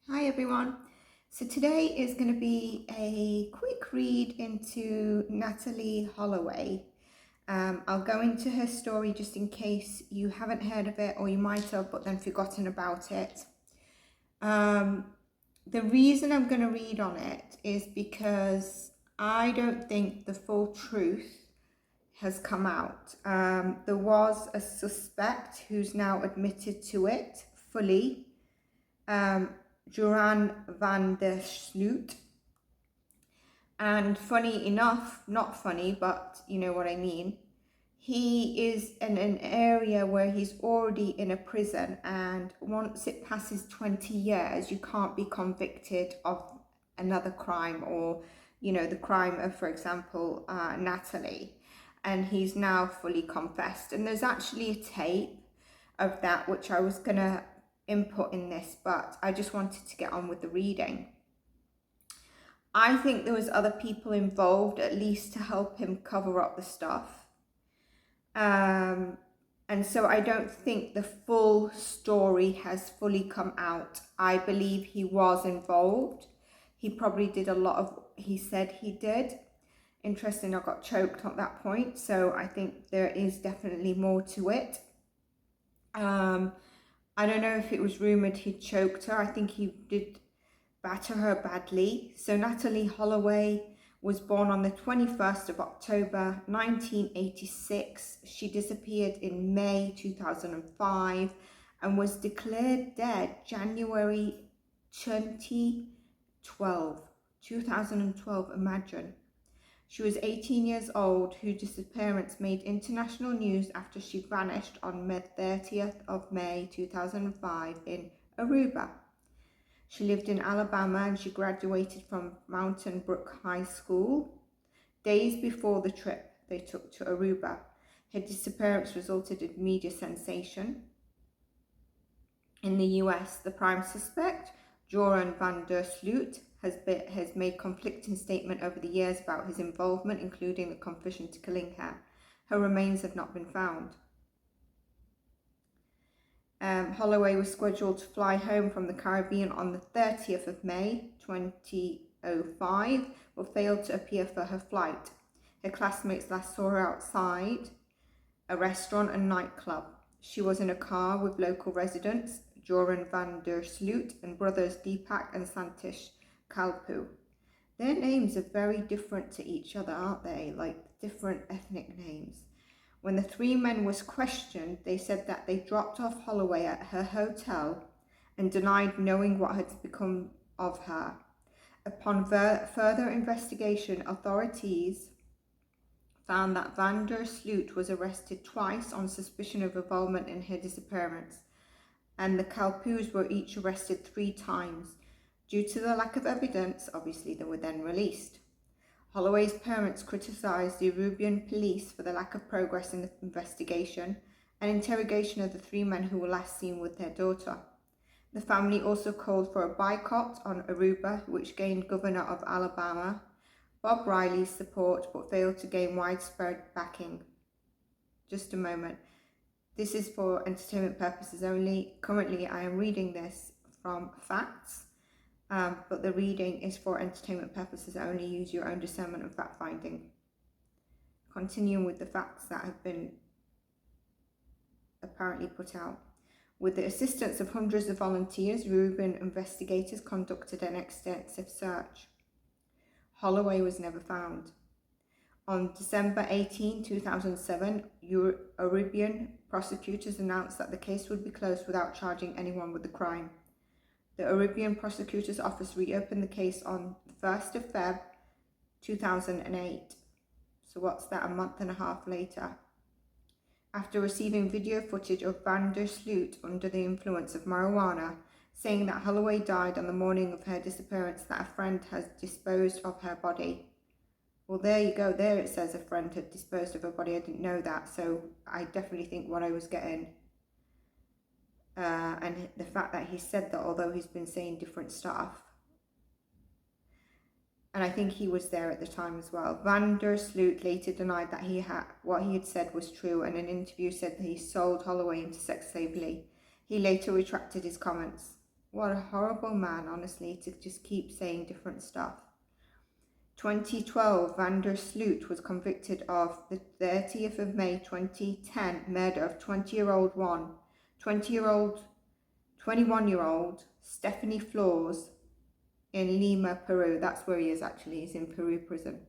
Hi everyone. So today is going to be a quick read into Natalee Holloway. I'll go into her story just in case you haven't heard of it or you might have but then forgotten about it. The reason I'm going to read on it is because I don't think the full truth has come out. There was a suspect who's now admitted to it fully. Joran van der Sloot. And funny enough, not funny, but you know what I mean, he is in an area where he's already in a prison, and once it passes 20 years, you can't be convicted of another crime or, you know, the crime of, for example, Natalee. And he's now fully confessed. And there's actually a tape of that, which I was going to input in this, but I just wanted to get on with the reading. I think there was other people involved, at least to help him cover up the stuff. And so I don't think the full story has fully come out. I believe he was involved. He probably did a lot of, he said he did. Interesting, I got choked at that point. So I think there is definitely more to it. I don't know if it was rumoured he choked her. I think he did batter her badly. So Natalee Holloway was born on the 21st of October 1986. She disappeared in May 2005 and was declared dead January 2012. Imagine. She was 18 years old, whose disappearance made international news after she vanished on the 30th of May 2005 in Aruba. She lived in Alabama and she graduated from Mountain Brook High School. Days before the trip they took to Aruba, her disappearance resulted in media sensation. In the US, the prime suspect, Joran van der Sloot, has made conflicting statements over the years about his involvement, including the confession to killing her. Her remains have not been found. Holloway was scheduled to fly home from the Caribbean on the 30th of May 2005, but failed to appear for her flight. Her classmates last saw her outside a restaurant and nightclub. She was in a car with local residents, Joran van der Sloot and brothers Deepak and Santish Kalpu. Their names are very different to each other, aren't they? Like different ethnic names. When the three men was questioned, they said that they dropped off Holloway at her hotel and denied knowing what had become of her. Upon further investigation, authorities found that van der Sloot was arrested twice on suspicion of involvement in her disappearance, and the Kalpus were each arrested 3 times. Due to the lack of evidence, obviously they were then released. Holloway's parents criticised the Arubian police for the lack of progress in the investigation and interrogation of the 3 men who were last seen with their daughter. The family also called for a boycott on Aruba, which gained Governor of Alabama Bob Riley's support but failed to gain widespread backing. Just a moment. This is for entertainment purposes only. Currently, I am reading this from facts. But the reading is for entertainment purposes only. Use your own discernment and fact finding. Continuing with the facts that have been apparently put out. With the assistance of hundreds of volunteers, Aruban investigators conducted an extensive search. Holloway was never found. On December 18, 2007, Arubian prosecutors announced that the case would be closed without charging anyone with the crime. The Arubian Prosecutor's Office reopened the case on the 1st of Feb 2008. So what's that, a month and a half later? After receiving video footage of van der Sloot under the influence of marijuana, saying that Holloway died on the morning of her disappearance, that a friend has disposed of her body. Well, there you go. There it says a friend had disposed of her body. I didn't know that, so I definitely think what I was getting. And the fact that he said that, although he's been saying different stuff. And I think he was there at the time as well. Van der Sloot later denied that what he had said was true, and in an interview said that he sold Holloway into sex slavery. He later retracted his comments. What a horrible man, honestly, to just keep saying different stuff. 2012, Van der Sloot was convicted of the 30th of May 2010 murder of 21-year-old Stephanie Flores in Lima, Peru. That's where he is actually, he's in Peru prison.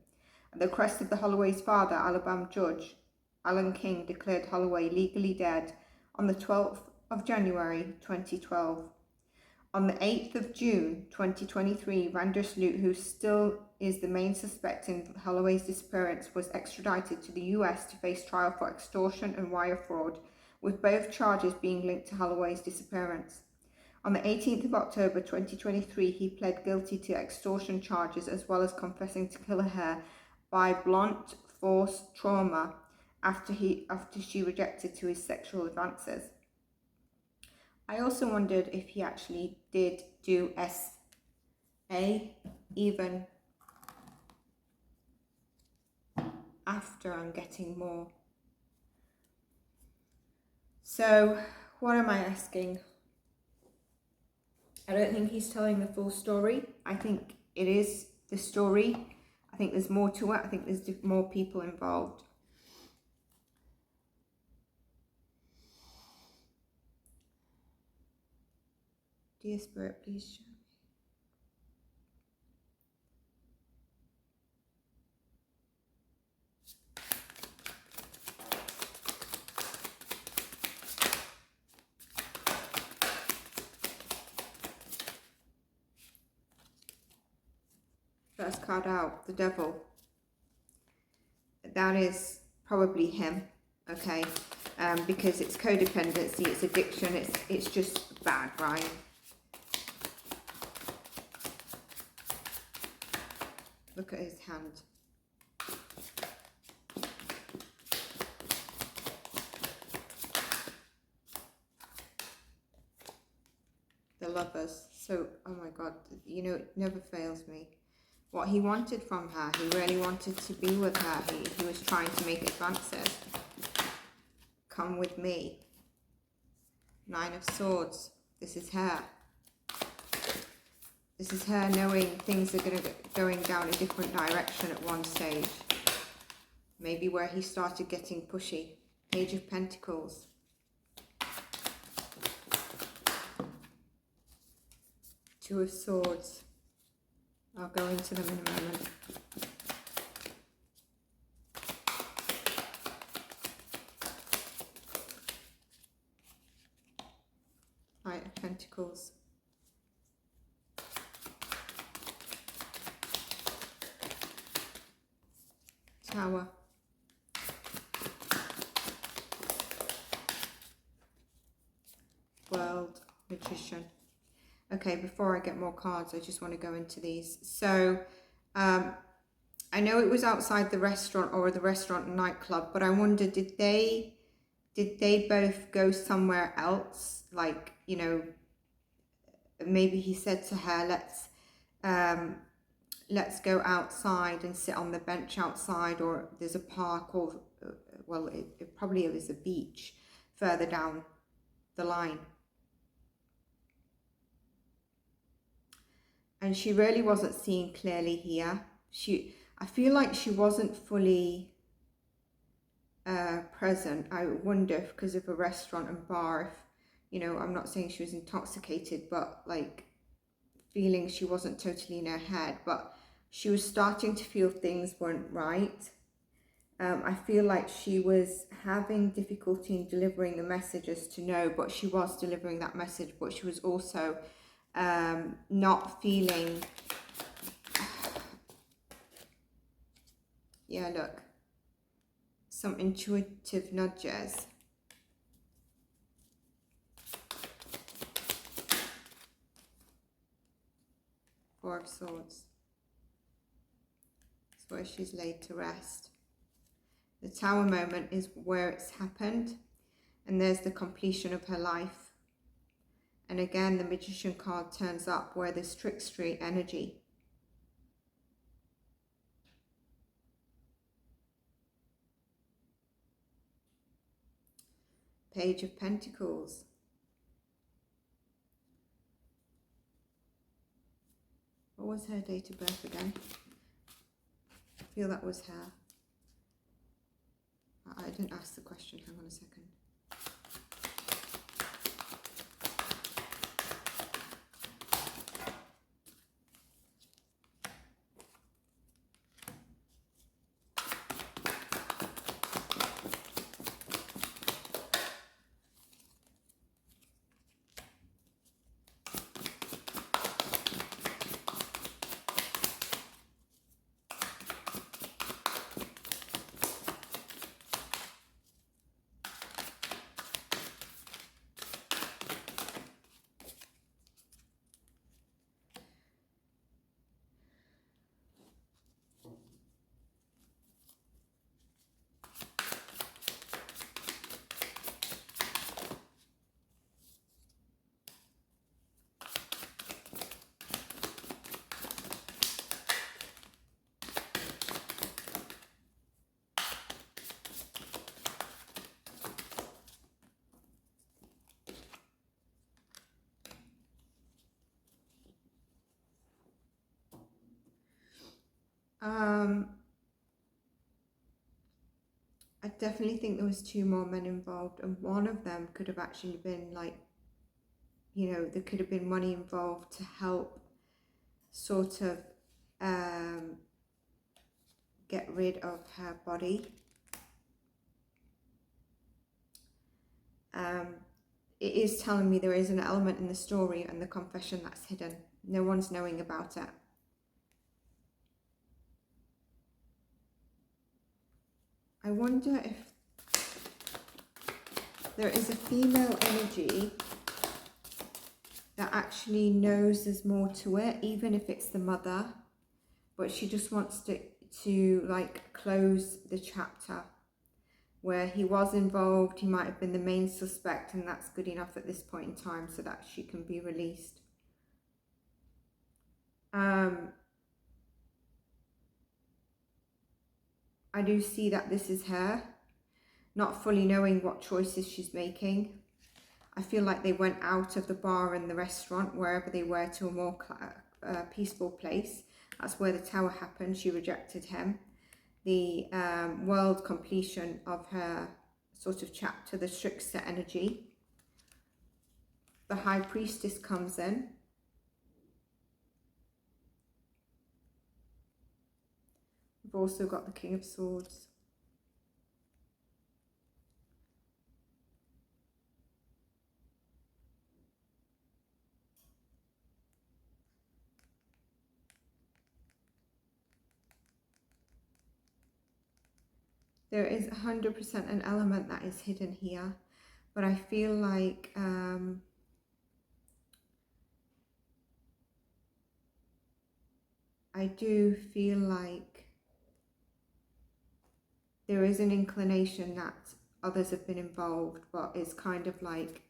At the request of the Holloway's father, Alabama judge Alan King declared Holloway legally dead on the 12th of January 2012. On the 8th of June 2023, Van der Sloot, who still is the main suspect in Holloway's disappearance, was extradited to the US to face trial for extortion and wire fraud, with both charges being linked to Holloway's disappearance. On the 18th of October 2023, he pled guilty to extortion charges as well as confessing to killing her by blunt force trauma after she rejected to his sexual advances. I also wondered if he actually did do SA even after I'm getting more. So what am I asking? I don't think he's telling the full story. I think it is the story. I think there's more to it. I think there's more people involved. Dear Spirit, please show me. First card out, the Devil. That is probably him, okay? Because it's codependency, it's addiction, it's just bad, right? Look at his hand. The Lovers. So, oh my God, you know, it never fails me. What he wanted from her, he really wanted to be with her. He was trying to make advances. Come with me. Nine of Swords. This is her. This is her knowing things are going down a different direction at one stage. Maybe where he started getting pushy. Page of Pentacles. Two of Swords. I'll go into them in a moment. Knight of Pentacles. Tower. World. Magician. Okay, before I get more cards, I just want to go into these. So, I know it was outside the restaurant or the restaurant and nightclub, but I wonder, did they both go somewhere else? Like, you know, maybe he said to her, let's go outside and sit on the bench outside, or there's a park, or, well, it probably was a beach further down the line. And she really wasn't seeing clearly here. I feel like she wasn't fully present. I wonder if because of a restaurant and bar, if, you know, I'm not saying she was intoxicated, but like feeling she wasn't totally in her head, but she was starting to feel things weren't right. I feel like she was having difficulty in delivering the messages to know, but she was delivering that message, but she was also not feeling, yeah, look, some intuitive nudges. Four of Swords. It's where she's laid to rest. The Tower moment is where it's happened, and there's the completion of her life. And again, the Magician card turns up where there's trickstery energy. Page of Pentacles. was her date of birth again? I feel that was her. I didn't ask the question, hang on a second. I definitely think there was 2 more men involved, and one of them could have actually been like, you know, there could have been money involved to help sort of get rid of her body. It is telling me there is an element in the story and the confession that's hidden. No one's knowing about it. I wonder if there is a female energy that actually knows there's more to it, even if it's the mother, but she just wants to like close the chapter where he was involved. He might have been the main suspect, and that's good enough at this point in time so that she can be released. I do see that this is her, not fully knowing what choices she's making. I feel like they went out of the bar and the restaurant, wherever they were, to a more peaceful place. That's where the tower happened. She rejected him. The world completion of her sort of chapter, the trickster energy. The high priestess comes in. We've also got the King of Swords. There is 100% an element that is hidden here, but I feel like I do feel like there is an inclination that others have been involved, but it's kind of like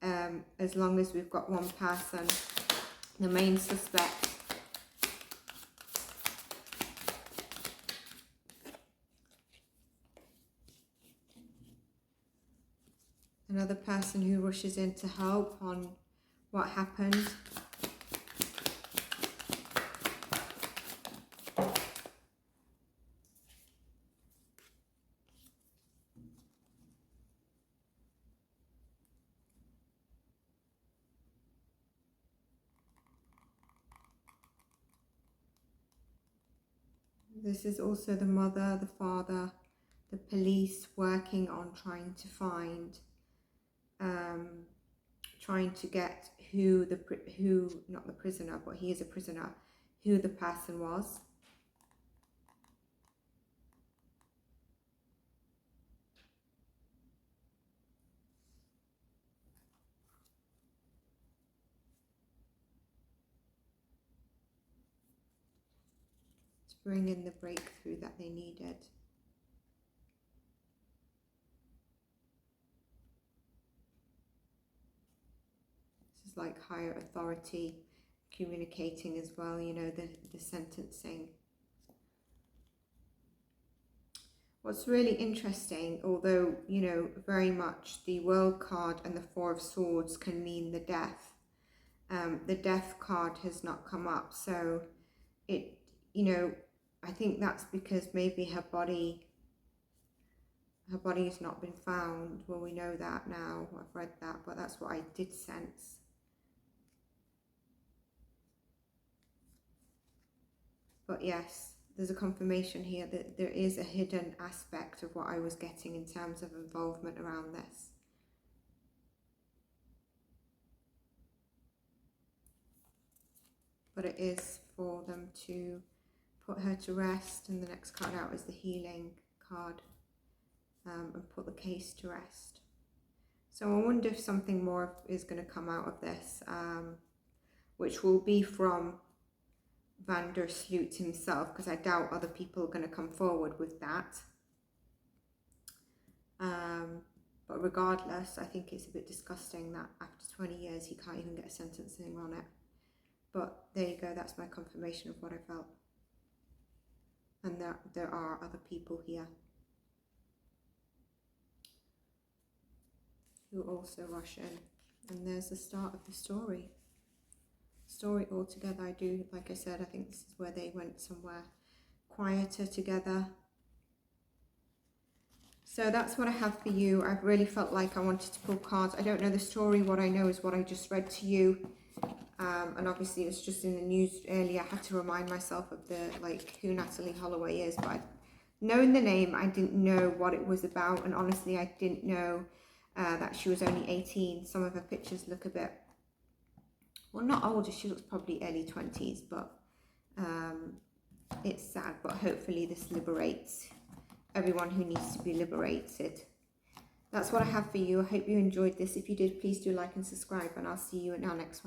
as long as we've got one person, the main suspect, another person who rushes in to help on what happened. This is also the mother, the father, the police working on trying to find, trying to get not the prisoner, but he is a prisoner, who the person was. To bring in the breakthrough that they needed. Like higher authority communicating as well, you know, the sentencing. What's really interesting, although, you know, very much the World card and the Four of Swords can mean the death, The death card has not come up, so it, you know, I think that's because maybe her body has not been found. Well, we know that now, I've read that, but that's what I did sense. But yes, there's a confirmation here that there is a hidden aspect of what I was getting in terms of involvement around this. But it is for them to put her to rest, and the next card out is the healing card, and put the case to rest. So I wonder if something more is going to come out of this, which will be from Van der Sloot himself, because I doubt other people are going to come forward with that. But regardless, I think it's a bit disgusting that after 20 years he can't even get a sentencing on it. But there you go, that's my confirmation of what I felt. And there are other people here who also rush in. And there's the start of the story. Story altogether, I do, like I said, I think this is where they went somewhere quieter together. So that's what I have for you. I've really felt like I wanted to pull cards. I don't know the story. What I know is what I just read to you. And obviously it was just in the news earlier. I had to remind myself of who Natalee Holloway is. But knowing the name, I didn't know what it was about. And honestly, I didn't know that she was only 18. Some of her pictures look a bit, well, not older. She looks probably early 20s. But it's sad. But hopefully this liberates everyone who needs to be liberated. That's what I have for you. I hope you enjoyed this. If you did, please do like and subscribe. And I'll see you in our next one.